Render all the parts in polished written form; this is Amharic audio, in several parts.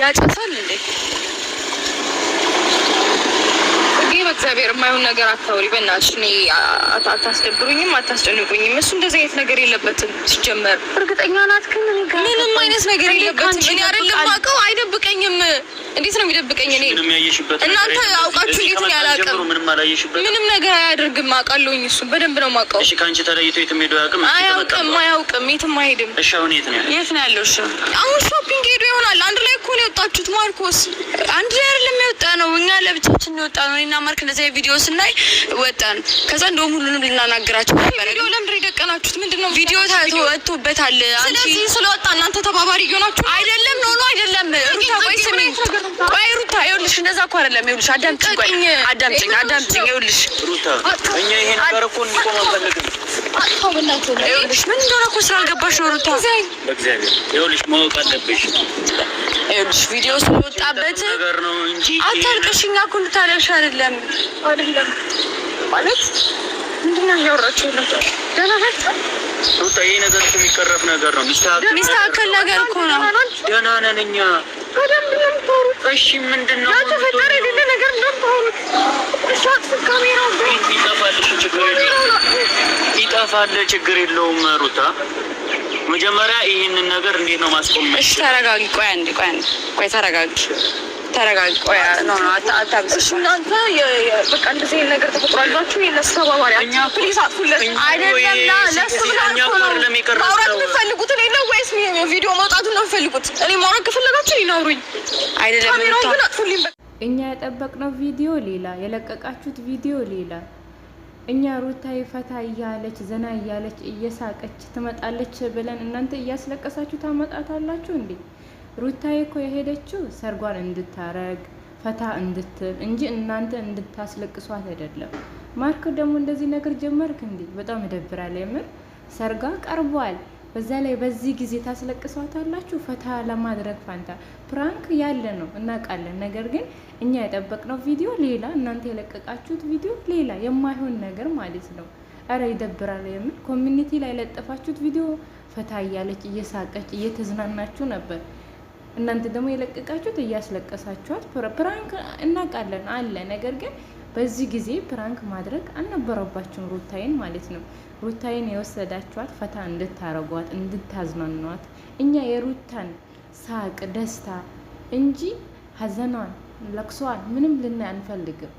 ያጨሳል እንዴ? በእግዚአብሔር የማይሆን ነገር አታውሪ በእናትሽ። እኔ አታስደብሩኝም፣ አታስጨንቁኝም። እሱ እንደዚህ አይነት ነገር የለበትም ሲጀመር። እርግጠኛ ናት ግን ምንም አይነት ነገር የለበትም። እኔ አይደለም አውቀው አይደብቀኝም። እንዴት ነው የሚደብቀኝ? እኔ እናንተ አውቃችሁ እንዴት ነው ያላቀም? ምንም ነገር አያደርግም። አውቃለሁኝ፣ እሱ በደንብ ነው የማውቀው። እሺ ካንቺ ተለይቶ የትም ሄዶ አያውቅም፣ የትም አይሄድም። እሺ አሁን የት ነው ያለው? እሺ አሁን ሾፒንግ ሄዶ ይሆናል። አንድ ላይ እኮ ነው የወጣችሁት ማርኮስ። አንድ ላይ አይደለም የወጣ ነው፣ እኛ ለብቻችን ነው የወጣ ነው። እኔና ማርክ እንደዚህ ቪዲዮ ስናይ ወጣን። ከዛ እንደውም ሁሉንም ልናናግራችሁ ነበር። ቪዲዮ ለምንድን የደቀናችሁት? ምንድነው ቪዲዮ ወጥቶበታል። ስለዚህ ስለወጣ እናንተ ተባባሪ ይሆናችሁ አይደለም? ኖ አይደለም። ሩታ ቆይ ስሚ፣ ቆይ ሩታ ይኸውልሽ፣ እንደዛ እኮ አይደለም። ይኸውልሽ አዳምጪኝ፣ ቆይ አዳምጪኝ። ይኸውልሽ ሩታ እኛ ይሄን ነገር እኮ እንዲቆም አንፈልግም። ይኸውልሽ ምን እንደሆነ እኮ ስላልገባሽ ነው ሩታ። በእግዚአብሔር ይኸውልሽ ማወቅ አለብሽ። ይኸውልሽ ቪዲዮ ስለወጣበት ነገር ነው እንጂ አታልቅሽ። እኛ እኮ እንድታለቅሽ አይደለም ማለት ምንድነው እያወራችሁ ነበር? ደህና ናት ሩታ። ይሄ ነገር እኮ የሚቀረፍ ነገር ነው፣ ሚስተካከል ነገር እኮ ነው። ደህና ነን እኛ። እሺ ምንድነው ተፈጠረ? የሌለ ነገር እንደምታወሩት ካሜራው ይጠፋል፣ ችግር የለውም ሩታ። መጀመሪያ ይሄንን ነገር እንዴት ነው ማስቆም? እሺ ተረጋጊ። ቆይ ተረጋጊ። ቆይ አታብዝሽ። እናንተ በቃ እንደዚህ ነገር ተፈጥሯላችሁ። የነሱ ተባባሪ ፕሊዝ አጥፉለት። አይደለም ለሱ ብላችሁ ነው ማውራት የምትፈልጉት እኔ ነው ወይስ ቪዲዮ መውጣቱን ነው የምትፈልጉት? እኔ ማውራት ከፈለጋችሁ ይናውሩኝ። አይደለም ካሜራውን ግን አጥፉልኝ። እኛ የጠበቅነው ቪዲዮ ሌላ፣ የለቀቃችሁት ቪዲዮ ሌላ። እኛ ሩታዬ ፈታ እያለች ዘና እያለች እየሳቀች ትመጣለች ብለን እናንተ እያስለቀሳችሁ ታመጣታላችሁ እንዴ? ሩታዬ እኮ የሄደችው ሰርጓን እንድታረግ ፈታ እንድትል እንጂ እናንተ እንድታስለቅሷት አይደለም። ማርክ ደግሞ እንደዚህ ነገር ጀመርክ እንዴ? በጣም ይደብራል የምር። ሰርጋ ቀርቧል። በዛ ላይ በዚህ ጊዜ ታስለቅሷታላችሁ። ፈታ ለማድረግ ፋንታ ፕራንክ ያለ ነው እናውቃለን። ነገር ግን እኛ የጠበቅነው ቪዲዮ ሌላ፣ እናንተ የለቀቃችሁት ቪዲዮ ሌላ፣ የማይሆን ነገር ማለት ነው። አረ ይደብራል የምር። ኮሚኒቲ ላይ ለጠፋችሁት ቪዲዮ ፈታ እያለች እየሳቀች እየተዝናናችሁ ነበር። እናንተ ደግሞ የለቀቃችሁት እያስለቀሳችኋት። ፕራንክ እናውቃለን አለ። ነገር ግን በዚህ ጊዜ ፕራንክ ማድረግ አልነበረባችሁም ሩታዬን ማለት ነው። ሩታዬን የወሰዳችኋት ፈታ እንድታረጓት እንድታዝናኗት፣ እኛ የሩታን ሳቅ ደስታ እንጂ ሀዘኗን ለቅሷን ምንም ልናይ አንፈልግም።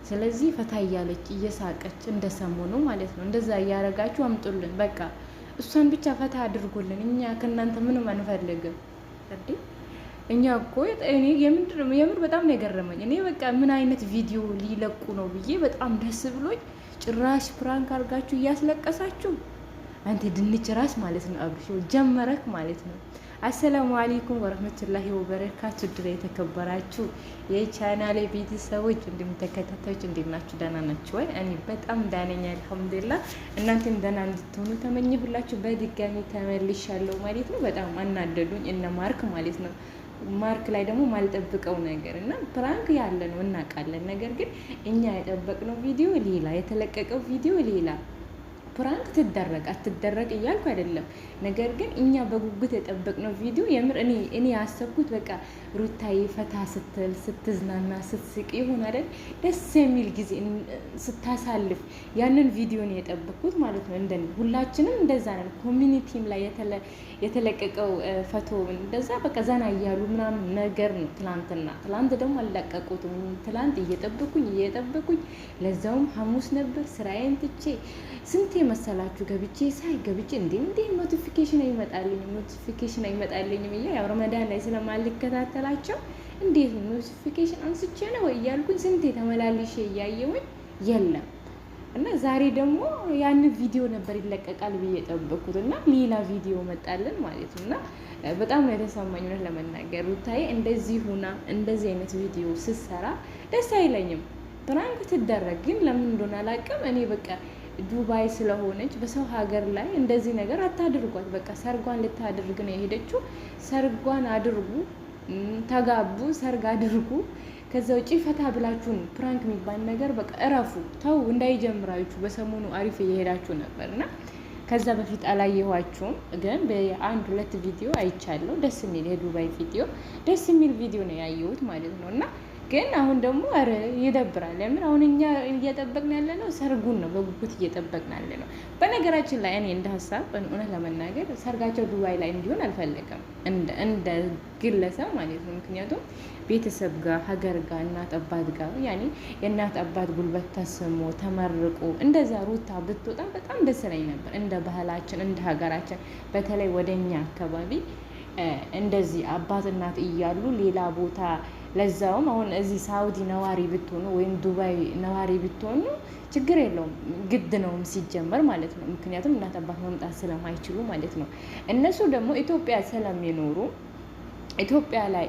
ስለዚህ ፈታ እያለች እየሳቀች እንደሰሞኑ ማለት ነው እንደዛ እያረጋችሁ አምጡልን። በቃ እሷን ብቻ ፈታ አድርጉልን። እኛ ከእናንተ ምንም አንፈልግም። እኛ እኮ እኔ የምር በጣም ነው የገረመኝ። እኔ በቃ ምን አይነት ቪዲዮ ሊለቁ ነው ብዬ በጣም ደስ ብሎኝ፣ ጭራሽ ፕራንክ አድርጋችሁ እያስለቀሳችሁ አንተ ድንች ራስ ማለት ነው። አብርሽ ጀመረክ ማለት ነው። አሰላሙ አለይኩም ወረህመቱላሂ ወበረካቱ። ድሬ የተከበራችሁ የቻናሌ ቤተሰቦች እንዲሁም ተከታታዮች እንዴት ናችሁ? ደህና ናችሁ ወይ? እኔ በጣም ደህና ነኝ አልሐምዱሊላህ። እናንተም ደህና እንድትሆኑ ተመኘሁላችሁ። በድጋሚ ተመልሻለሁ ማለት ነው። በጣም አናደዱኝ እነ ማርክ ማለት ነው። ማርክ ላይ ደግሞ ማልጠብቀው ነገር እና ፕራንክ ያለ ነው እናውቃለን። ነገር ግን እኛ የጠበቅነው ቪዲዮ ሌላ፣ የተለቀቀው ቪዲዮ ሌላ። ፕራንክ ትደረግ አትደረግ እያልኩ አይደለም። ነገር ግን እኛ በጉጉት የጠበቅነው ቪዲዮ የምር እኔ ያሰብኩት በቃ ሩታዬ ፈታ ስትል ስትዝናና ስትስቅ ይሁን አይደል ደስ የሚል ጊዜ ስታሳልፍ ያንን ቪዲዮ ነው የጠበቅኩት ማለት ነው። እንደኔ ሁላችንም እንደዛ ነን። ኮሚኒቲም ላይ የተለቀቀው ፎቶ እንደዛ በቃ ዘና እያሉ ምናምን ነገር ነው። ትላንት ደግሞ አልለቀቁትም። ትላንት እየጠበኩኝ ለዛውም ሐሙስ ነበር ስራዬን ትቼ ስንቴ መሰላችሁ ገብቼ እንዴ ኖቲፊኬሽን አይመጣልኝም እያ ያው ረመዳን ላይ ስለማልከታተላቸው እንዴት ኖቲፊኬሽን አንስቼ ነው እያልኩኝ ስንቴ ተመላልሼ እያየሁኝ የለም። እና ዛሬ ደግሞ ያን ቪዲዮ ነበር ይለቀቃል ብዬ ጠበቅኩት እና ሌላ ቪዲዮ መጣልን ማለት ነው። እና በጣም ነው የተሰማኝ እውነት ለመናገር ሩታዬ እንደዚህ ሁና እንደዚህ አይነት ቪዲዮ ስትሰራ ደስ አይለኝም። ፕራንክ ትደረግ ግን ለምን እንደሆነ አላውቅም። እኔ በቃ ዱባይ ስለሆነች በሰው ሀገር ላይ እንደዚህ ነገር አታድርጓት። በቃ ሰርጓን ልታደርግ ነው የሄደችው። ሰርጓን አድርጉ፣ ተጋቡ፣ ሰርግ አድርጉ። ከዛ ውጪ ፈታ ብላችሁን ፕራንክ የሚባል ነገር በቃ እረፉ፣ ተው እንዳይጀምራችሁ። በሰሞኑ አሪፍ እየሄዳችሁ ነበርና ከዛ በፊት አላየኋችሁም፣ ግን በአንድ 2 ቪዲዮ አይቻለሁ። ደስ የሚል የዱባይ ቪዲዮ፣ ደስ የሚል ቪዲዮ ነው ያየሁት ማለት ነው። እና ግን አሁን ደግሞ ኧረ ይደብራል። ለምን አሁን እኛ እየጠበቅን ያለ ነው ሰርጉን ነው፣ በጉጉት እየጠበቅን ያለ ነው። በነገራችን ላይ እኔ እንደ ሀሳብ እውነት ለመናገር ሰርጋቸው ዱባይ ላይ እንዲሆን አልፈለገም፣ እንደ ግለሰብ ማለት ነው። ምክንያቱም ቤተሰብ ጋር፣ ሀገር ጋር፣ እናት አባት ጋር ያኔ የእናት አባት ጉልበት ተስሞ ተመርቆ እንደዛ ሩታ ብትወጣ በጣም ደስ ይለኝ ነበር። እንደ ባህላችን እንደ ሀገራችን በተለይ ወደኛ አካባቢ እንደዚህ አባት እናት እያሉ ሌላ ቦታ ለዛውም አሁን እዚህ ሳውዲ ነዋሪ ብትሆኑ ወይም ዱባይ ነዋሪ ብትሆኑ ችግር የለውም፣ ግድ ነውም ሲጀመር ማለት ነው። ምክንያቱም እናት አባት መምጣት ስለማይችሉ ማለት ነው። እነሱ ደግሞ ኢትዮጵያ ስለሚኖሩ ኢትዮጵያ ላይ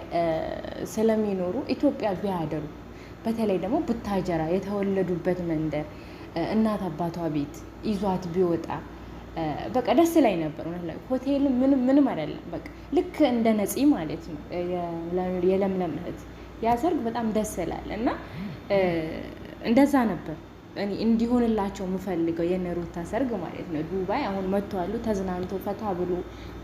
ስለሚኖሩ ኢትዮጵያ ቢያደሩ በተለይ ደግሞ ቡታጀራ የተወለዱበት መንደር እናት አባቷ ቤት ይዟት ቢወጣ በቃ ደስ ላይ ነበር። ሆቴል ምንም አይደለም። በቃ ልክ እንደ ነፂ ማለት ነው የለምለም እህት ያ ሰርግ በጣም ደስ ይላል። እና እንደዛ ነበር እኔ እንዲሆንላቸው የምፈልገው የነሩታ ሰርግ ማለት ነው። ዱባይ አሁን መጥተዋል፣ ተዝናንቶ ፈታ ብሎ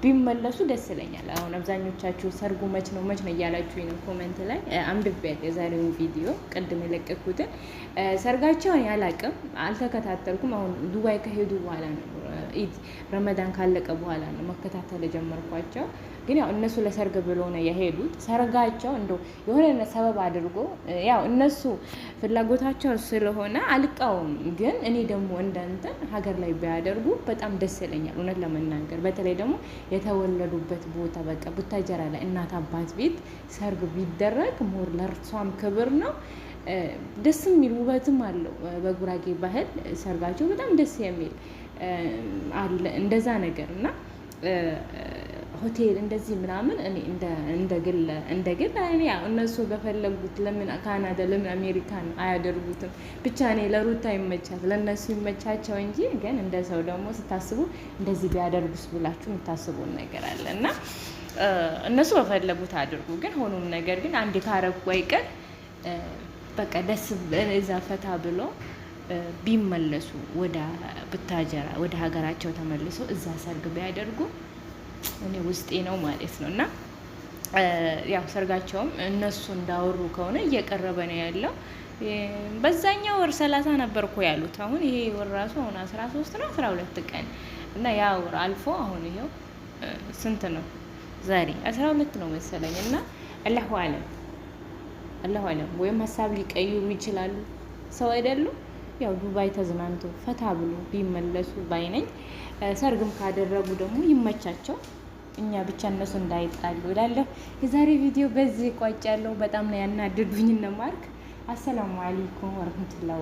ቢመለሱ ደስ ይለኛል። አሁን አብዛኞቻችሁ ሰርጉ መች ነው እያላችሁ ነው ኮሜንት ላይ አንብቤያት የዛሬውን ቪዲዮ ቅድም የለቀኩትን ሰርጋቸውን ያላቅም አልተከታተልኩም። አሁን ዱባይ ከሄዱ በኋላ ነው ኢድ ረመዳን ካለቀ በኋላ ነው መከታተል የጀመርኳቸው። ግን ያው እነሱ ለሰርግ ብሎ ነው የሄዱት። ሰርጋቸው እንደው የሆነ ሰበብ አድርጎ ያው እነሱ ፍላጎታቸው ስለሆነ አልቃወም። ግን እኔ ደግሞ እንደንተን ሀገር ላይ ቢያደርጉ በጣም ደስ ይለኛል እውነት ለመናገር። በተለይ ደግሞ የተወለዱበት ቦታ በቃ ቡታጀራ ላይ እናት አባት ቤት ሰርግ ቢደረግ ሞር ለእርሷም ክብር ነው፣ ደስ የሚል ውበትም አለው። በጉራጌ ባህል ሰርጋቸው በጣም ደስ የሚል አለ እንደዛ ነገር እና ሆቴል እንደዚህ ምናምን እኔ እንደ ግል እኔ ያው እነሱ በፈለጉት ለምን ካናዳ ለምን አሜሪካን አያደርጉትም? ብቻ እኔ ለሩታ ይመቻት ለነሱ ይመቻቸው እንጂ ግን እንደ ሰው ደግሞ ስታስቡ እንደዚህ ቢያደርጉስ ብላችሁ የምታስቡን ነገር አለ እና እነሱ በፈለጉት አድርጉ። ግን ሆኖም ነገር ግን አንድ ካረጉ አይቀር በቃ ደስ እዛ ፈታ ብሎ ቢመለሱ ወደ ቡታጀራ ወደ ሀገራቸው ተመልሰው እዛ ሰርግ ቢያደርጉ እኔ ውስጤ ነው ማለት ነው። እና ያው ሰርጋቸውም እነሱ እንዳወሩ ከሆነ እየቀረበ ነው ያለው። በዛኛው ወር 30 ነበር እኮ ያሉት። አሁን ይሄ ወር ራሱ አሁን 13 ነው 12 ቀን እና ያ ወር አልፎ አሁን ይሄው ስንት ነው ዛሬ 12 ነው መሰለኝ። እና አላሁ አለም ወይም ሀሳብ ሊቀይሩ ይችላሉ፣ ሰው አይደሉም። ያው ዱባይ ተዝናንቶ ፈታ ብሎ ቢመለሱ ባይነኝ። ሰርግም ካደረጉ ደግሞ ይመቻቸው፣ እኛ ብቻ እነሱ እንዳይጣሉ እላለሁ። የዛሬ ቪዲዮ በዚህ ቋጭ ያለው በጣም ነው ያናደዱኝ እነ ማርክ። አሰላሙ አለይኩም ወረህመቱላሂ